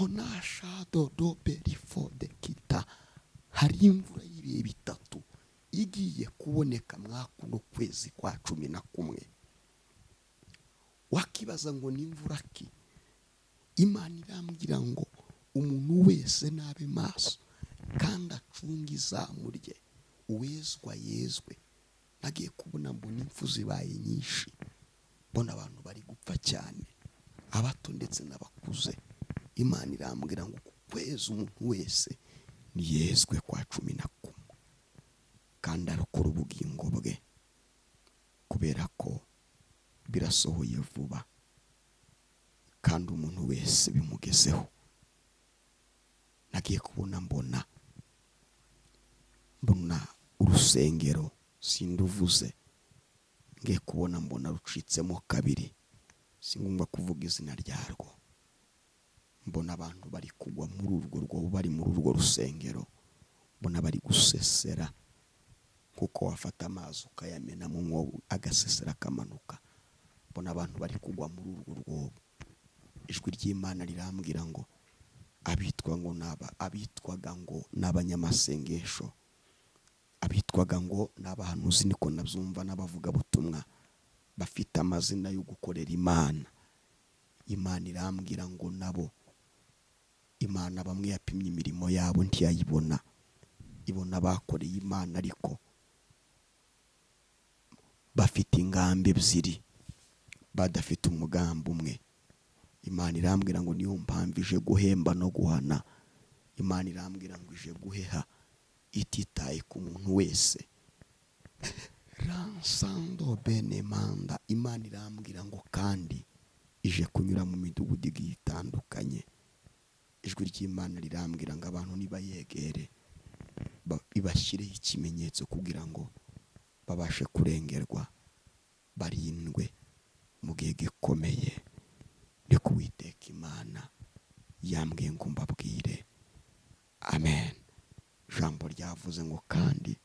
tonasha dodo berifo de kita. Hari imvura y'ibihe bitatu igiye kuboneka mwakuno kwezi kwa 11. Wakibaza ngo ni imvura ki? Imana irambwira ngo umuntu wese nabe maso kandi acunga izamu rye, uwezwa yezwe. Nagiye kubona mbona impfu zibaye nyinshi, mbona abantu bari gupfa cyane, abato ndetse n'abakuze. Imana irambwira ngo kwezi umuntu wese niyezwe kwa 11 kandi arokora ubugingo bwe, kubera ko birasohoye vuba kandi umuntu wese bimugezeho. Nagiye kubona mbona urusengero sinduvuze, ngiye kubona mbona rucitsemo kabiri, singomba kuvuga izina ryarwo. Mbona abantu bari kugwa muri urwo rwobo, bari muri urwo rusengero, mbona bari gusesera kuko wafata amazi ukayamena mu mwobo agasesera kamanuka. Mbona abantu bari kugwa muri urwo rwobo. Ijwi ry'Imana rirambwira ngo abitwaga ngo n'abanyamasengesho, abitwaga ngo n'abahanuzi, niko nabyumva, n'abavuga butumwa bafite amazina yo gukorera Imana. Imana irambwira ngo nabo Imana bamwe yapimye imirimo yabo ntiyayibona, ibona bakoreye Imana ariko bafite ingambi ebyiri, badafite umugambi umwe. Imana irambwira ngo niyo mpamvu ije guhemba no guhana. Imana irambwira ngo ije guheha ititaye ku muntu wese. Ransando benemanda. Imana irambwira ngo kandi ije kunyura mu midugudu igiye itandukanye. Ijwi ry'Imana rirambwira ngo abantu nibayegere ibashyireho ikimenyetso kugira ngo babashe kurengerwa, barindwe mu gihe gikomeye. Reka Uwiteka Imana yambwiye ngo mbabwire amen. Jambo ryavuze ngo kandi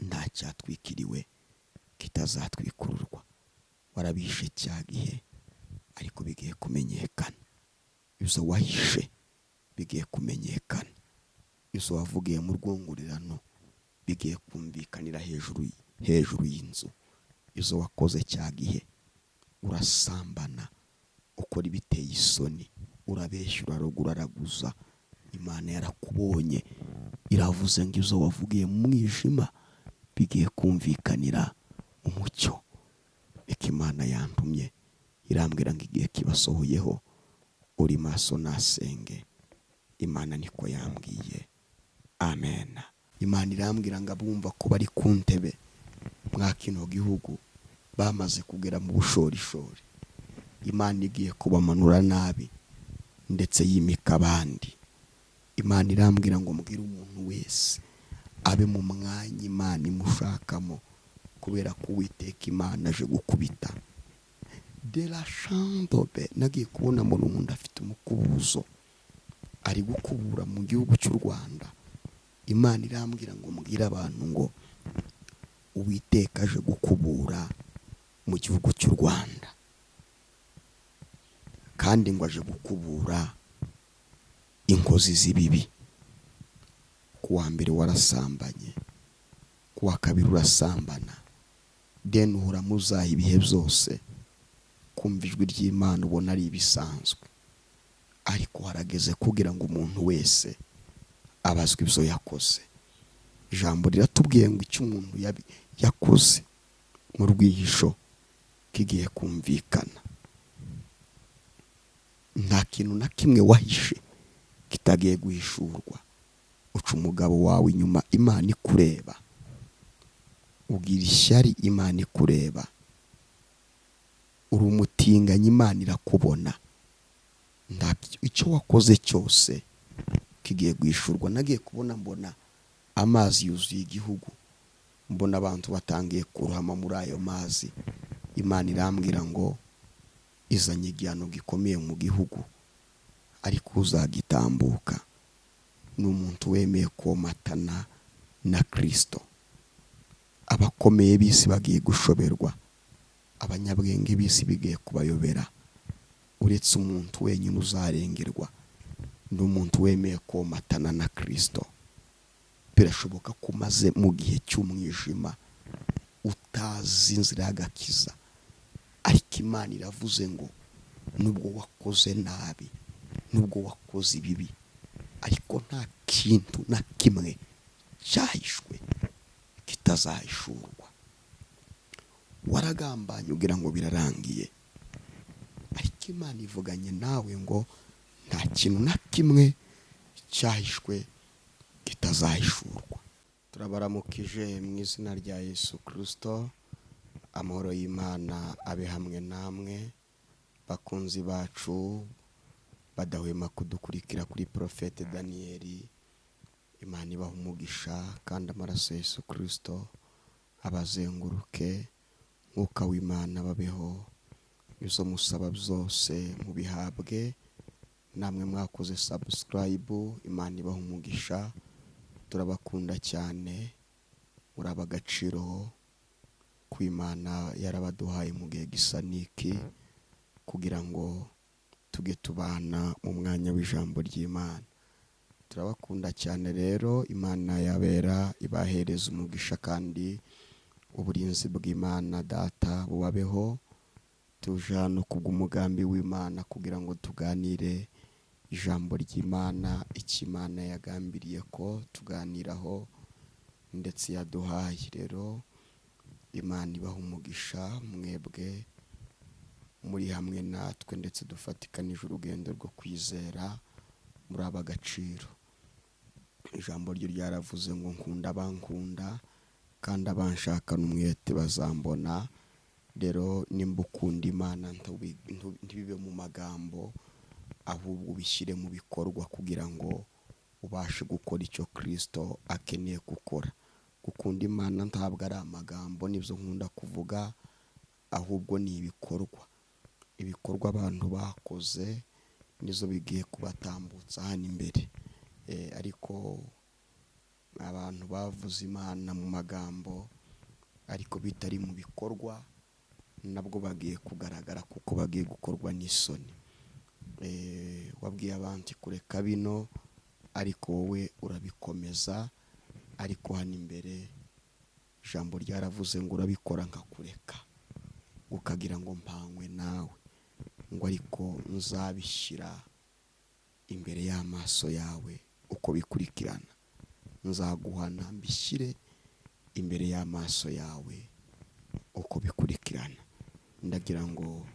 nta cyatwikiriwe kitazatwikururwa. Warabishe cya gihe ariko bigiye kumenyekana. Izo wahishe bigiye kumenyekana. Izo wavugiye mu rwongorerano bigiye kumvikanira hejuru y'inzu. Izo wakoze cya gihe, urasambana, ukora ibiteye isoni, urabeshya, urarogura, araguza. Imana yarakubonye, iravuze ngo izo wavugiye mu mwijima bigiye kumvikanira umucyo. Reka Imana yantumye irambwira ngo igihe kibasohoyeho, uri maso nasenge. Imana niko yambwiye amen. Imana irambwira ngo abumva ko bari ku ntebe mwa kino gihugu bamaze kugera mu bushorishori, Imana igiye kubamanura nabi ndetse yimika abandi. Imana irambwira ngo mbwire umuntu wese abe mu mwanya Imana imushakamo, kubera ko Uwiteka Imana aje gukubita. De la chandobe. Nagiye kubona umuntu afite umukubuzo ari gukubura mu gihugu cy'u Rwanda. Imana irambwira ngo mbwire abantu ngo Uwiteka aje gukubura mu gihugu cy'u Rwanda, kandi ngo aje gukubura inkozi z'ibibi. Kuwa mbere warasambanye, kuwa kabiri urasambana, den uhura muzaha ibihe byose. Kumva ijwi ry'Imana ubona ari ibisanzwe, ariko harageze kugira ngo umuntu wese abazwe ibyo yakoze. Ijambo riratubwiye ngo icyo umuntu yakoze mu rwihisho kigiye kumvikana. Nta kintu na kimwe wahishe kitagiye guhishurwa. Uca umugabo wawe inyuma, Imana ikureba. Ugira ishyari, Imana ikureba. Uri umutinganyi, Imana irakubona. Icyo wakoze cyose kigiye guhishurwa. Nagiye kubona mbona amazi yuzuye igihugu, mbona abantu batangiye kurohama muri ayo mazi. Imana irambwira ngo izanye igihano gikomeye mu gihugu, ariko uzagitambuka ni umuntu wemeye komatana na Kristo. Abakomeye bisi bagiye gushoberwa, abanyabwenge bisi bigiye kubayobera. Uretse umuntu wenyine uzarengerwa, ni umuntu wemeye komatana na Kristo. Birashoboka ko umaze mu gihe cy'umwijima utazi inzira y'agakiza, ariko Imana iravuze ngo nubwo wakoze nabi, nubwo wakoze ibibi, ariko nta kintu na kimwe cyahishwe kitazahishurwa. Waragambanye ugira ngo birarangiye, ariko Imana ivuganye nawe ngo nta kintu na kimwe cyahishwe kitazahishurwa. Turabaramukije mu izina rya Yesu Kristo. Amahoro y'Imana abe hamwe namwe bakunzi bacu badahwema kudukurikira kuri Profete Daniyeli. Imana ibaha umugisha kandi amaraso ya Yesu Kristo abazenguruke. Mwuka w'Imana babeho, izo musaba byose mubihabwe. Namwe mwakoze subscribe, Imana ibaha umugisha. Turabakunda cyane, muraba agaciro ku Imana yarabaduhaye mu gihe gisa niki kugira ngo tuge tubana mu mwanya w'ijambo ry'Imana. Turabakunda cyane rero. Imana yabera ibahereza umugisha kandi uburinzi bw'Imana Data bubabeho. Tuje hano kubw'umugambi w'Imana kugira ngo tuganire ijambo ry'Imana, icyo Imana yagambiriye ko tuganiraho ndetse yaduhaye. Rero Imana ibaha umugisha mwebwe muri hamwe natwe ndetse dufatikanije urugendo rwo kwizera muri aba gaciro. Ijambo ryo ryaravuze ngo nkunda abankunda kandi abanshakana umwete bazambona. Rero nimba ukunda Imana ntibibe mu magambo, ahubwo ubishyire mu bikorwa kugira ngo ubashe gukora icyo Kristo akeneye gukora. Gukunda Imana ntabwo ari amagambo nibyo nkunda kuvuga, ahubwo ni ibikorwa. Ibikorwa abantu bakoze nizo bigiye kubatambutsa hano imbere. Ariko abantu bavuze Imana mu magambo ariko bitari mu bikorwa, nabwo bagiye kugaragara kuko bagiye gukorwa n'isoni. Wabwiye abandi kureka bino ariko wowe urabikomeza, ariko hano imbere ijambo ryaravuze ngo urabikora nkakureka, ukagira ngo mpanywe nawe, ngo ariko nzabishyira imbere y'amaso yawe uko bikurikirana. Nzaguhana mbishyire imbere y'amaso yawe uko bikurikirana. Ndagira ngo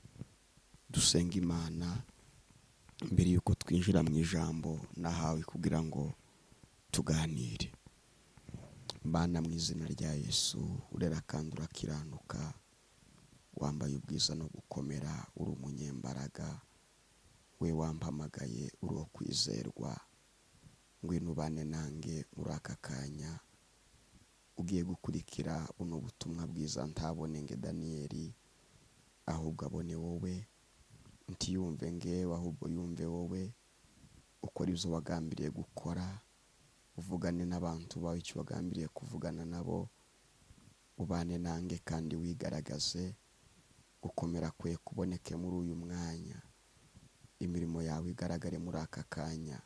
dusenge Imana mbere yuko twinjira mu ijambo nahawe kugira ngo tuganire. Mana, mu izina rya Yesu, urera kandi urakiranuka, wambaye ubwiza no gukomera, uri umunyembaraga, we wampamagaye uri uwo kwizerwa. Ngwino ubane nange muri aka kanya ugiye gukurikira buno butumwa bwiza. Ntabone nge Daniyeli, ahubwo abone wowe. Ntiyumve ngewe, ahubwo yumve wowe. Ukora ibyo wagambiriye gukora, uvugane n'abantu bawe icyo wagambiriye kuvugana nabo. Ubane nange kandi wigaragaze. Gukomera kwe kuboneke muri uyu mwanya, imirimo yawe igaragare muri aka kanya.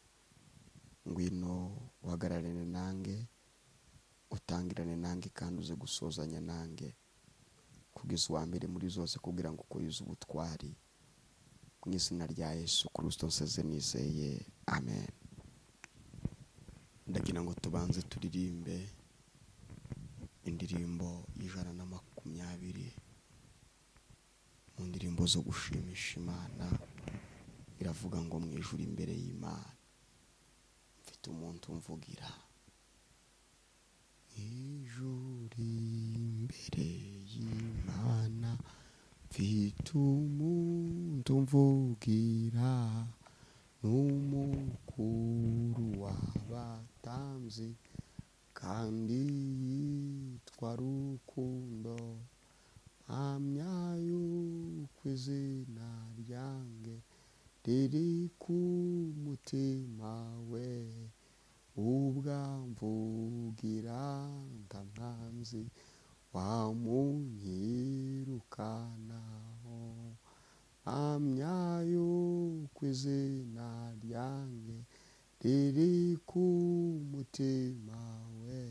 Ngwino uhagararane nange, utangirane nange kandi uze gusozanya nange, kugeza uwa mbere muri zose kugira ngo ukurize ubutwari. Mu izina rya Yesu Kristo nseze nizeye, amen. Ndagira ngo tubanze turirimbe indirimbo y'Ijana na 20 mu ndirimbo zo gushimisha Imana. Iravuga ngo mu ijuru imbere y'Imana mfite umuntu umvugira. Ijuru imbere y'Imana mfite umuntu umvugira, n'umukuru w'abatambyi kandi yitwa Rukundo. Mpamya yuko izina ryanjye riri ku mutima we, ubwamvugira ntamwanzi wamunyirukanaho. Mpamya yuko izina ryanjye riri ku mutima we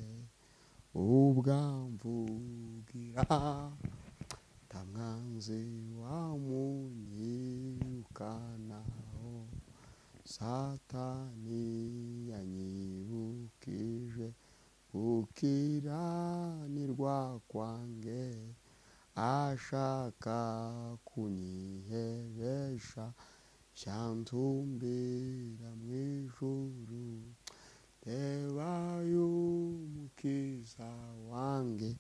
ubwamvugira nta mwanzi wamunyirukanaho satani yanyibukije gukiranirwa kwanjye ashaka kunyihebesha shantumbira mu ijuru reba y'umukiza wanjye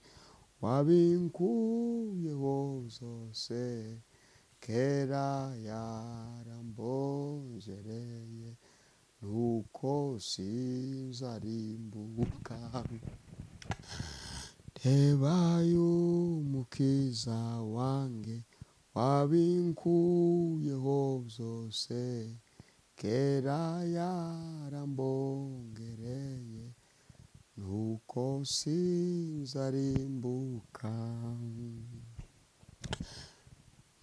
wabinkuyeho zose kera yarambonjereye nuko sinzarimbuka reba y'umukiza wanjye wabinkuyeho zose kera yarambongereye nuko sinzarimbuka.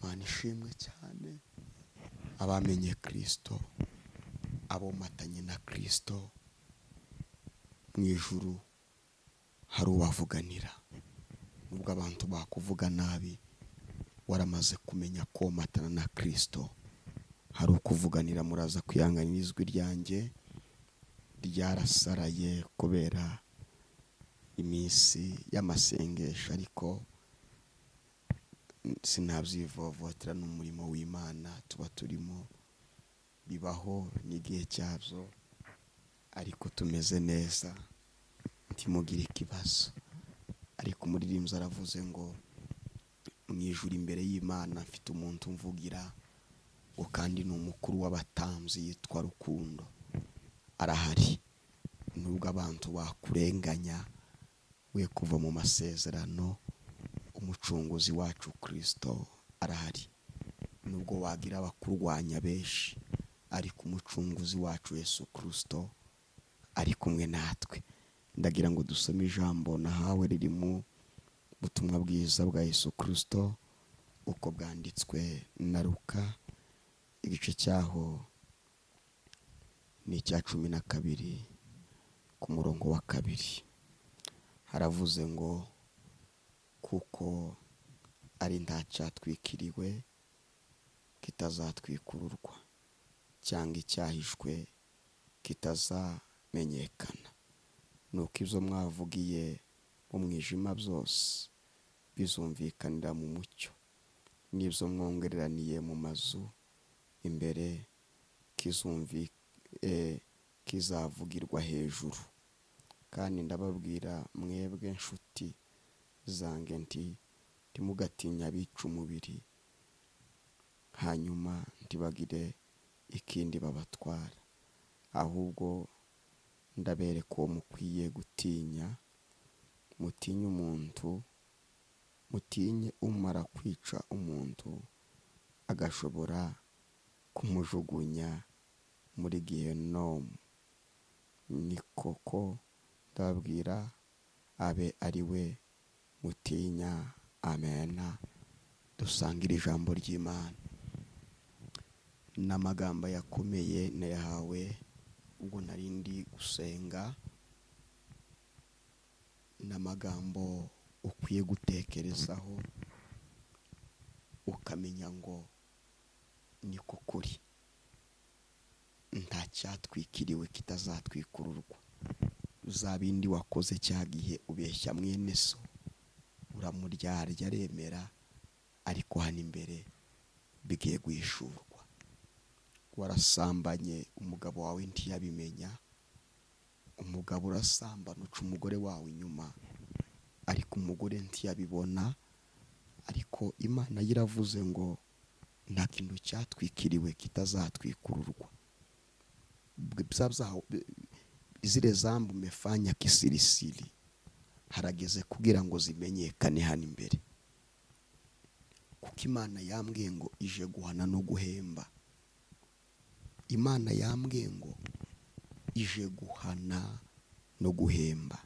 Mana ishimwe cyane abamenye Kristo abomatanye na Kristo mu ijuru hari ubavuganira nubwo abantu bakuvuga nabi waramaze kumenya komatana na Kristo hari ukuvuganira. Muraza kwihanganira ijwi ryanjye ryarasaraye kubera iminsi y'amasengesho ariko sinabyivovotera n'umurimo w'Imana tuba turimo bibaho n'igihe cyabyo ariko tumeze neza ntimugire ikibazo. Ariko umuririmbyi aravuze ngo mu ijuru imbere y'Imana mfite umuntu umvugira ngo kandi ni umukuru w'abatambyi yitwa Rukundo arahari. Nubwo abantu bakurenganya we kuva mu masezerano umucunguzi wacu Kristo arahari. Nubwo wagira abakurwanya benshi ariko umucunguzi wacu Yesu Kristo ari kumwe natwe. Ndagira ngo dusome ijambo nahawe riri mu butumwa bwiza bwa Yesu Kristo uko bwanditswe na Luka igice cyaho ni icya 12 ku murongo wa 2. Haravuze ngo kuko ari nta cyatwikiriwe kitazatwikururwa cyangwa icyahishwe kitazamenyekana. Nuko ibyo mwavugiye mu mwijima byose bizumvikanira mu mucyo n'ibyo mwongereraniye mu mazu imbere kizavugirwa hejuru. Kandi ndababwira mwebwe nshuti zanjye ntimugatinya abica umubiri hanyuma ntibagire ikindi babatwara, ahubwo ndabereka uwo mukwiye gutinya. mutinye umara kwica umuntu agashobora kumujugunya muri Gehinomu. Ni koko ndababwira abe ari we mutinya. Amena. Dusangira ijambo ry'Imana. N'amagambo yakomeye nayahawe ubwo narindi gusenga. N'amagambo ukwiye gutekerezaho ukamenya ngo niko kuri nta cyatwikiriwe kitazatwikururwa. Uzabindi wakoze cyagihe ubeshya mwene so uramuryarya aremera ariko hano imbere bigiye guhishurwa. Warasambanye umugabo wawe ntiyabimenya. Umugabo urasambana uca umugore wawe inyuma ariko umugore ntiyabibona. Ariko Imana yiravuze ngo nta kintu cyatwikiriwe kitazatwikururwa. Izire zambu mefanya kisirisiri harageze kugira ngo zimenyekane hano imbere, kuko Imana yambwiye ngo ije guhana no guhemba. Imana yambwiye ngo ije guhana no guhemba.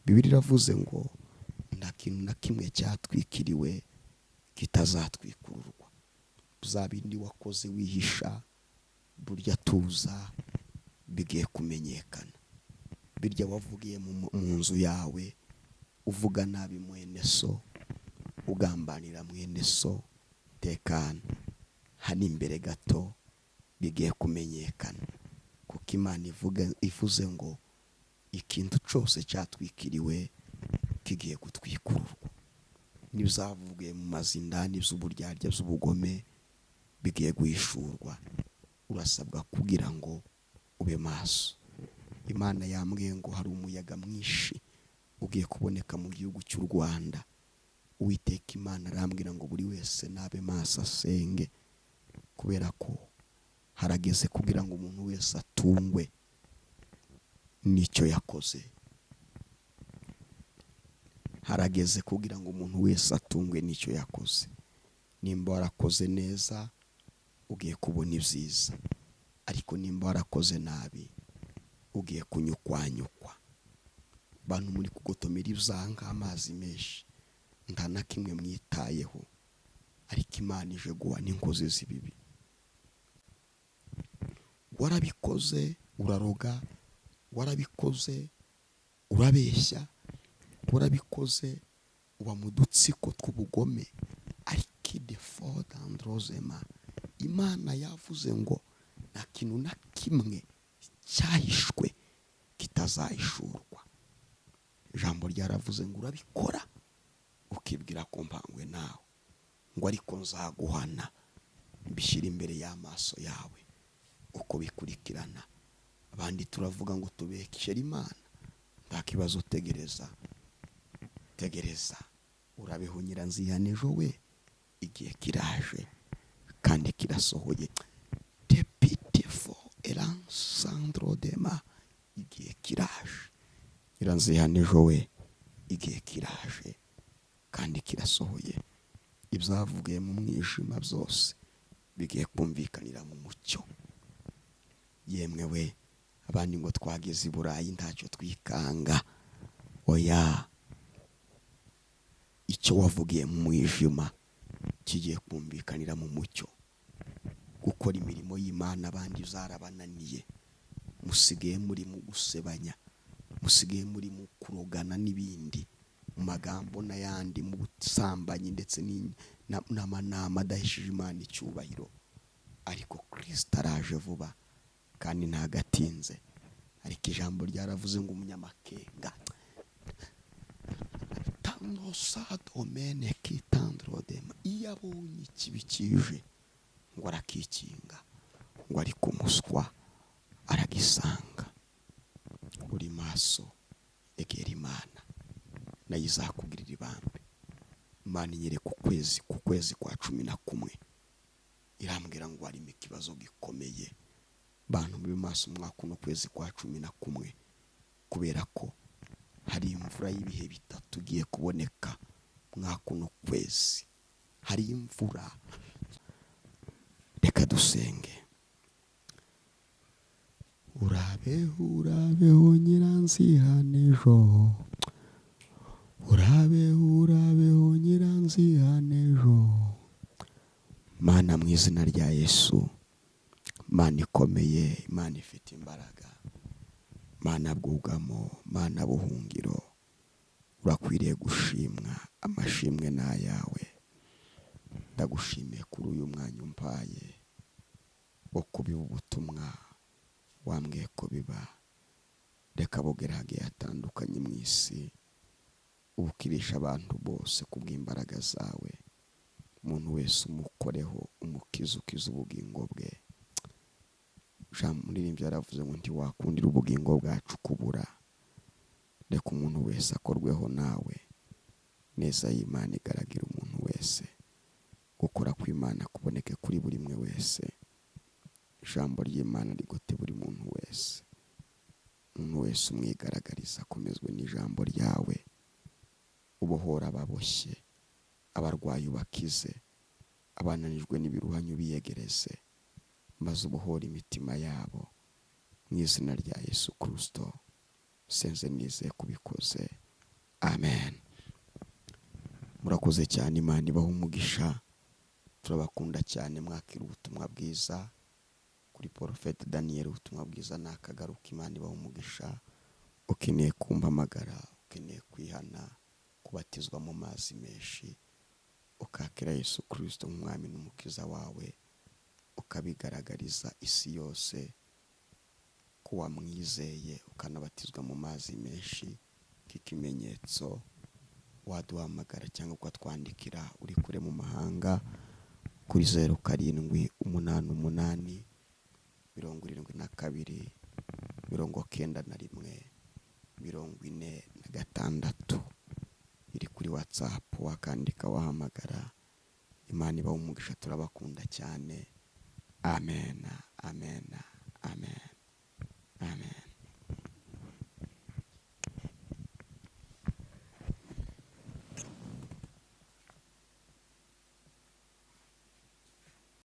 Bibiliya iravuze ngo nta kintu na kimwe cyatwikiriwe kitazatwikururwa. Uzabindi wakoze wihisha burya tuza bigiye kumenyekana. Birya wavugiye mu nzu yawe uvuga nabi mwene so, ugambanira mwene so, tekana hano imbere gato bigiye kumenyekana, kuko Imana ivuze ngo ikintu cyose cyatwikiriwe kigiye gutwikururwa. N'ibizavugiye mu mazindani z'uburyarya z'ubugome bigiye guhishurwa. Urasabwa kugira ngo ube maso. Imana yambwiye ngo hari umuyaga mwinshi ugiye kuboneka mu gihugu cy'u Rwanda. Uwiteka Imana arambwira ngo buri wese nabe maso asenge, kubera ko harageze kugira ngo umuntu wese atungwe n'icyo yakoze. Harageze kugira ngo umuntu wese atungwe n'icyo yakoze. Nimba warakoze neza ugiye kubona ibyiza, ariko nimba warakoze nabi ugiye kunyukwanyukwa. Bantu muri kugotomera ibyaha nk'amazi menshi, nta na kimwe mwitayeho, ariko Imana ije guhana inkozi z'ibibi. Warabikoze uraroga, warabikoze urabeshya, warabikoze uba mu dutsiko tw'ubugome, ariko idefodandrozema Imana yavuze ngo nta kintu na kimwe cyahishwe kitazahishurwa. Ijambo ryaravuze ngo urabikora ukibwira ko mpangwe nawe, ngo ariko nzaguhana mbishyira imbere y'amaso yawe uko bikurikirana. Abandi turavuga ngo tubekere Imana, nta kibazo, tegereza urabeho nyiranzihane ejo we, igihe kiraje kandi kirasohoye. Tepitifo eransandro dema, igihe kiraje nyiranzihane ejo we, igihe kiraje kandi kirasohoye. Ibyavugiye mu mwijima byose bigiye kumvikanira mu mucyo. Yemwe we, abandi ngo twageze i Burayi ntacyo twikanga. Oya, icyo wavugiye mu mwijima kigiye kumvikanira mu mucyo. Gukora imirimo y'Imana abandi zarabananiye, musigaye muri mu gusebanya, musigaye muri mu kurogana n'ibindi, mu magambo n'ayandi, mu busambanyi ndetse n'amanama adahesheje Imana icyubahiro. Ariko Kristo araje vuba kandi ntagatinze. Ariko ijambo ryaravuze ngo umunyamakenga tanosadomene kitandrodema, iyo abonye ikibi kije ngo arakikinga, ngo ari kumuswa aragisanga. Uri maso, egera Imana nayo izakugirira ibambe. Imana inyereka ku kwezi kwa 11 irambwira ngo harimo ikibazo gikomeye. Bantu muri maso mwaka uno kwezi kwa 11, kubera ko hari imvura y'ibihe bitatu giye kuboneka mwaka uno kwezi. Hari imvura. Reka dusenge. Urabeho nyiranzihane ejo, urabeho nyiranzihane ejo. Mana, mu izina rya Yesu, Mana ikomeye, Imana ifite imbaraga, Mana bwugamo, Mana buhungiro, urakwiriye gushimwa. Amashimwe ni ayawe. Ndagushimiye kuri uyu mwanya umpaye wo kubiba ubutumwa wambwiye ko biba. Reka bugere hagiye hatandukanye mu isi, ubukirisha abantu bose kubw'imbaraga zawe. Umuntu wese umukoreho, umukiza, ukiza ubugingo bwe. Umuririmbyi yaravuze ngo ntiwakundira ubugingo bwacu kubura. Reka umuntu wese akorweho nawe. Neza y'Imana igaragira umuntu wese. Gukora kw'Imana kuboneke kuri buri mwe wese. Ijambo ry'Imana rigote buri muntu wese. Umuntu wese umwigaragariza akomezwe n'ijambo ryawe. Ubohora ababoshye, abarwayi ubakize, abananijwe n'ibiruhanyo biyegereze, maze ubohora imitima yabo. Mu izina rya Yesu Kristo senze nizeye kubikoze, amen. Murakoze cyane, Imana ibahe umugisha. Turabakunda cyane, mwakira ubutumwa bwiza kuri Prophet Daniel ubutumwa bwiza nakagaruka. Imana ibaha umugisha. Ukeneye kumpamagara, ukeneye kwihana, kubatizwa mu mazi menshi, ukakira Yesu Kristo nk'umwami n'umukiza wawe, ukabigaragariza isi yose ko wamwizeye, ukanabatizwa mu mazi menshi k'ikimenyetso, waduhamagara cyangwa ukatwandikira uri kure mu mahanga kuri 0788 72 91 46 iri kuri WhatsApp, wakandika wahamagara. Imana ibaha umugisha, turabakunda cyane. Amen, amen, amen, amen.